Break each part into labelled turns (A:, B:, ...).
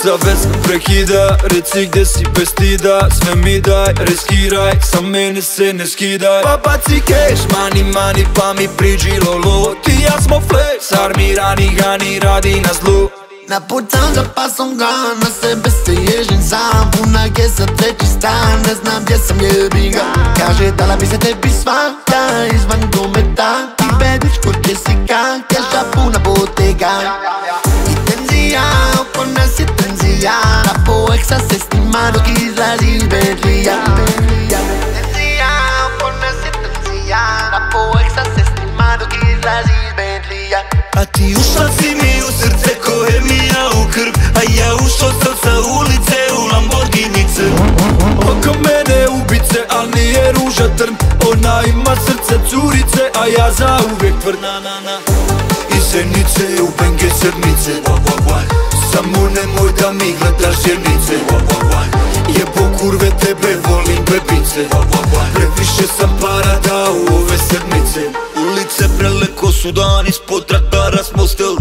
A: Sa vez më prekida, reci gde si bestida. Sve mi daj, riskiraj, sa mene se ne skidaj. Papa ci kesh, mani pa mi priđi lolo. Ti ja smo flex, armirani gani radi na zlu.
B: Napucam za pasom gan, na sebe se ježim sam. Puna kesa, treći stan, ne znam gdje sam, jebi ga. Kaže dala bi se tebi svaka, izvan dometa. Ti bedić kod Jessica, keša puna botega. I tenzija, oko nas je tenzija. Na poeksa se snima dok izlazi Bentlija. Tenzija, oko nas je tenzija. Na poeksa se snima dok izlazi Bentlija.
C: A ti ušla si mi u srce ko hemija u krv. A ja ušao sam sa ulice u Lamborghinice.
A: Oko mene ubice, al nije ruža trn. Ona ima srce curice, a ja za uvijek tvrd.
C: I senice u benge sedmice. Samo nemoj da mi gledaš jernice. Jebo kurve, tebe volim bebice. Previše sam para da u ove sedmice. Ulice preleko su dan, ispod radara smo stel.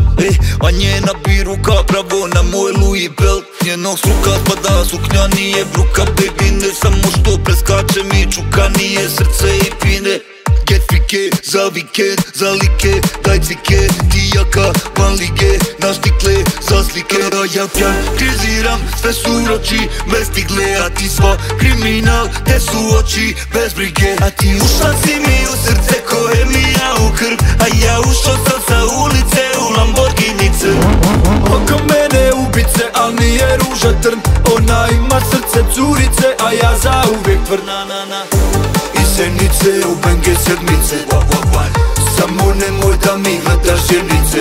C: A njena biruka pravo na moj Louis belt. Njenog struka spada suknja, nije bruka baby. Ne samo što preskače mi čuka, nije srce i pine. Get fike, za vikend, za like, daj cvike. Ti jaka, van lige, na štikle, za slike. A ja pjan, kriziram, sve su uroči, bez stigle. A ti sva kriminal, te su oči, bez brige. A ti ušla si mi u srce ko hemija u krv. A ja ušao sam sa ulice u Lamborghinice.
A: Oko mene ubice, al nije ruža trn. Ona ima srce curice, a ja za uvijek tvrd.
C: I senice u benge sedmice. Samo nemoj da mi gledaš jernice.